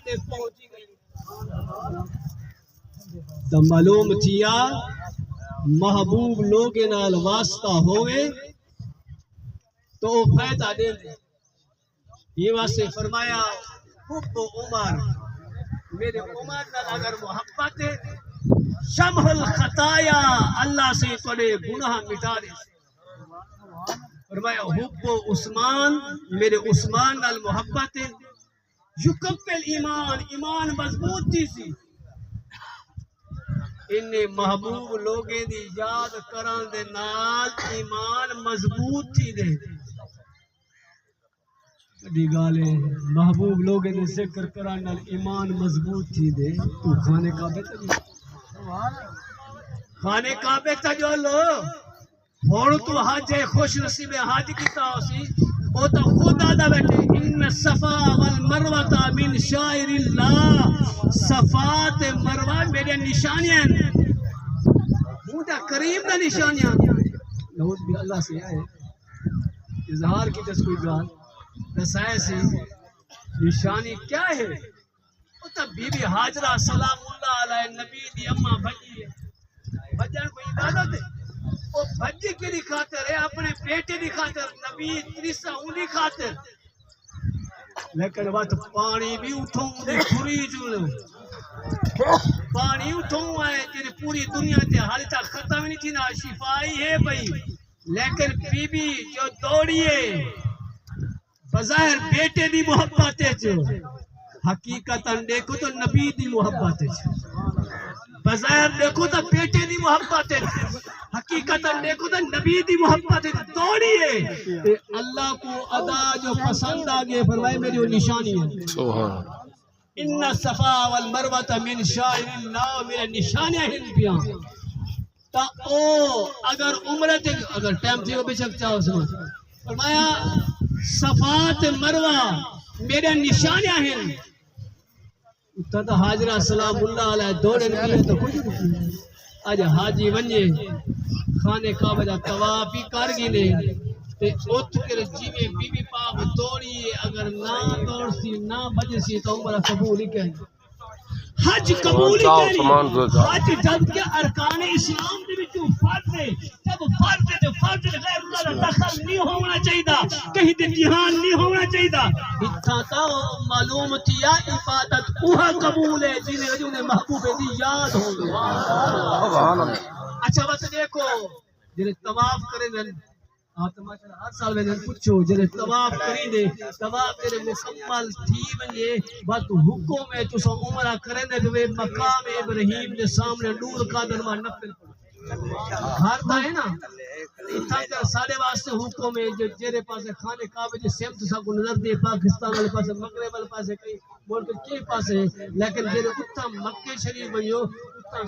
تے پہنچی گئی تو معلوم تھیا محبوب لوگ نال واسطہ ہوئے تو فائدہ دے دے یہ واسطے فرمایا حب عمر میرے عمر نال اگر محبت ہے شمح الخطایا اللہ سے تھوڑے گناہ مٹا دے فرمایا حب عثمان میرے عثمان نال محبت ہے یکمل ایمان ایمان مضبوط تھی سی انہیں محبوب لوگیں دی یاد کران دے نال ایمان مضبوط تھی دے دی گالے محبوب لوگیں دے ذکر کران نال ایمان مضبوط تھی دے تو خانے کعبے تا جو لو ہون تو حج خوش نصیب حج کیتا ہوسی او تو خود آدھا بیٹھے ان صفا والمروہ من شاعر اللہ صفات مروہ میرے نشانیاں مودہ کریم دا نشانیاں نعوذ بھی اللہ سے آئے اظہار کی تس کوئی گال رسائے سے نشانی کیا ہے او تو بی بی حاجرہ سلام اللہ علیہ نبی دی اممہ بھجی ہے بھجن کوئی عبادت ہے وہ بھجی کی دی خاطر ہے اپنے بیٹے دی خاطر نبی تریسہ انہی خاطر لیکن بات پانی بھی اٹھوں دے پوری جلو پانی اٹھوں آئے جنہیں پوری دنیا تے حالی تک ختم نہیں تھی نا شفائی ہے بھئی لیکن بی بی جو دوڑیے بظاہر بیٹے دی محبت ہے جو حقیقتاً دیکھو تو نبی دی محبت ہے بظاہر دیکھو تو بیٹے دی محبت ہے حقیقتاً دیکھو تو نبی دی محبت ہے دوڑیے اللہ کو ادا جو پسند آگے فرمائے میری وہ نشانی ہے سبحان ان صفا والمروہ من شاعر اللہ میرے نشانیاں ہیں پیاں تا او اگر عمرہ تے اگر ٹائم تھی وہ بے شک چاہو سمجھ فرمایا صفات مروہ میرے نشانیاں ہیں تا حاجرہ سلام اللہ علیہ دوڑے نکلے تو کچھ نہیں آج حاجی ونجے خانے کعبہ دا طواف ہی کر گئے تے اوت کر جیویں بی بی پاک دوڑی اگر نہ دوڑ سی نہ بجے سی تو عمرہ قبول ہی کہیں حج قبول ہی کہیں حج جب کہ ارکان اسلام دے وچوں فرض ہے جب فرض ہے تو فرض غیر اللہ دا دخل نہیں ہونا چاہیے کہیں تے جہان نہیں ہونا چاہیے اتھا تا معلوم تھیا عبادت اوہا قبول ہے جنہیں محبوب دی یاد ہو سبحان اللہ اچھا بس دیکھو جنہیں طواف کریں دن ہر سال میں جن پوچھو جنہیں طواف کریں دے طواف تیرے مکمل تھی ونجے بات حکم ہے تو سو عمرہ کریں دے تو مقام ابراہیم دے سامنے نور کا درما نفل گھر تا ہے نا اتھا کر سارے واسطے حکم ہے جو جیرے پاسے خانے کعبے جو سمت سا کو نظر دے پاکستان والے پاسے مغرب والے پاسے کئی ملک کے پاسے لیکن جیرے اتھا مکہ شریف بنیو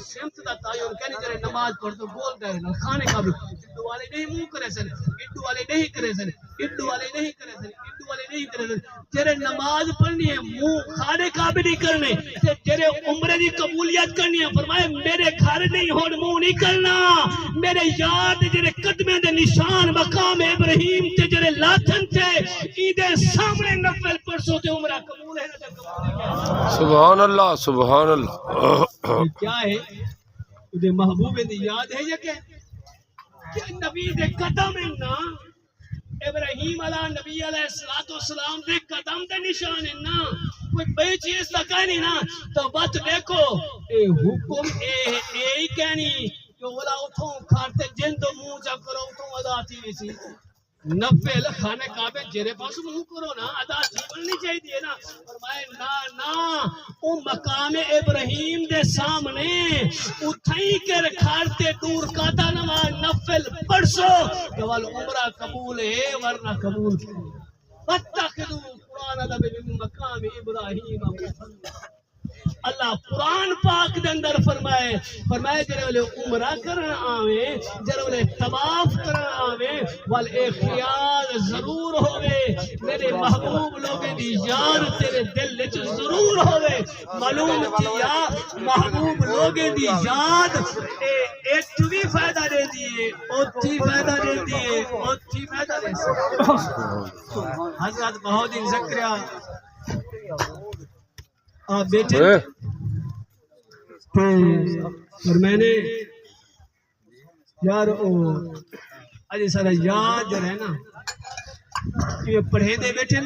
سمت دا تعین کہنے جرے نماز پڑھ تو بول گئے خانے کعبے اڈو والے نہیں منہ کرے سن اڈو والے نہیں کرے سن اڈو والے نہیں کرے سن اڈو والے نہیں کرے سن جرے نماز پڑھنی ہے منہ خانے کعبے نہیں کرنے جرے عمرے دی قبولیت کرنی ہے فرمائے میرے گھر نہیں ہون منہ نہیں کرنا میرے یاد جرے قدمے دے نشان مقام ابراہیم تے جرے لاتھن تے ایدے سامنے نفل پرسو تے عمرہ قبول ہے سبحان اللہ سبحان اللہ کیا ہے تجھے محبوب دی یاد ہے یہ کہ نبی دے قدم ہے نا ابراہیم علیہ نبی علیہ السلام دے قدم دے نشان ہے نا کوئی بے چیز لگا نہیں نا تو بات دیکھو اے حکم اے ہی کہنی جو اولا اتھوں کھارتے جن تو منہ جب کرو اتھوں ادا تھی ویسی نفل خانے کعبے جرے پاس منہ کرو نا ادا تھی بلنی چاہی دیئے نا فرمائے نا او مقام ابراہیم دے سامنے اتھائی کر کھارتے دور کاتا نماز نفل پڑھسو جوال عمرہ قبول ہے ورنہ قبول ہے وَاتَّخِذُوا قرآن ادب من مقام ابراہیم اللہ قرآن پاک دے اندر فرمائے جرے والے عمرہ کرنا آوے جرے والے طواف کرنا آوے والے خیال ضرور ہوئے میرے محبوب لوگے دی یاد تیرے دل لچ ضرور ہوئے معلوم کیا محبوب لوگے دی یاد ایک بھی فائدہ دے دیئے اوتھی فائدہ دے دیئے اوتھی فائدہ دے دیئے حضرت بہودین زکریہ آپ بیٹھے اور میں نے یار اجے سارا یاد جو ہے نا کہ پڑھے دے بیٹھے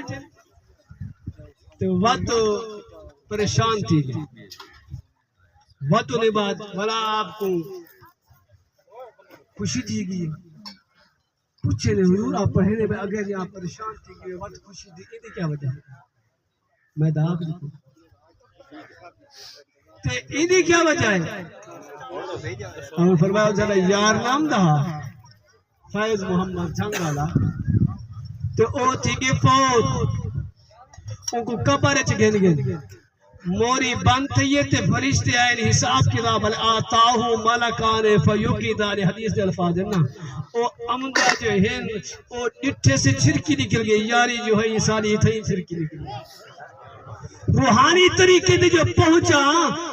تو وقت پریشان تھی گئی وقت نے بعد بھلا آپ کو خوشی تھی گئی پوچھے نے حضور آپ پڑھنے میں اگر آپ پریشان تھی گئی وقت خوشی تھی یہ کیا وجہ میں داغ دیکھوں تو یہ کیا وجہ ہے ہم فرمایا ذرا یار نام دا فیض محمد جنگ والا تو او تھی گئے فوت ان کو قبر گن گن موری بند تھئیے تے فرشتے آئین حساب کتاب آتاہو ملکان فیوقیدان حدیث دے الفاظ ہے نا او امدہ جو ہے او ڈٹھے سے چھرکی نکل گئی یاری جو ہے یہ ساری تھئی چھرکی نکل گئی روحانی طریقے دے جو پہنچا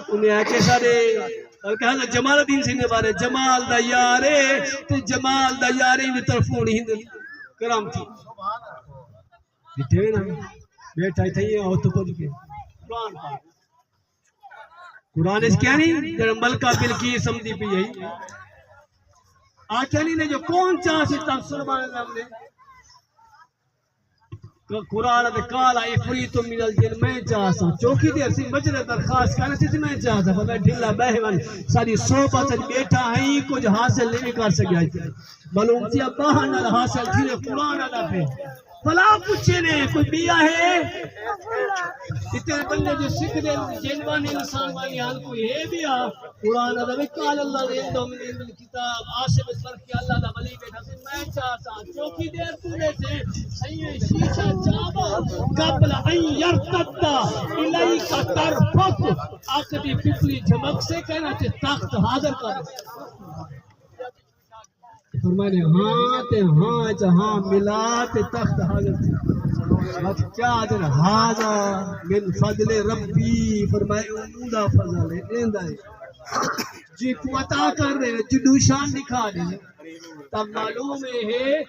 انہیں آکے سارے اور کہا جمال الدین سنگھ نے بارے جمال دا یارے تے جمال دا یارے انہیں طرفونی ہند کرام تھی ڈٹھے ہوئے نا بیٹھا ہی تھئی اور تو پہنچ گئے قرآن اس کیا نہیں جب ملکہ بلقیس سمجھی پی یہی آچھلی نے جو کون چاہ سی تفسیر بانے نے قرآن دے کالا افریت من الجن میں چاہ سا چوکی دیر سی مجرے درخواست کرنے سی میں چاہ سا میں ڈھلا بہوان ساری صحبت بیٹھا ہی کچھ حاصل نہیں کر سکیا معلوم تھی اب باہر نہ حاصل تھی قرآن ادا پہ فلا پوچھے نے کوئی بیا ہے اتنے بندے جو سکھ دے جنوانی انسان والی حال کوئی ہے بیا قرآن ادا بھی قال اللہ دے اندو من اندو کتاب آسف اس پر کہ اللہ دا ولی بیٹھا سے میں چاہتا چوکی دیر پورے سے سیئے شیشہ چابو قبل ان یرتدہ الی کا ترفق آقدی پپلی جھمک سے کہنا چاہے تخت حاضر کر فرمانے ہاں تے ہاں جہاں ملا تے تخت حاضر تھی وقت کیا حاضر حاضر من فضل ربی فرمائے امودہ فضل ہے دیندہ ہے جی کو عطا کر رہے جدو شان دکھا رہے تب معلوم ہے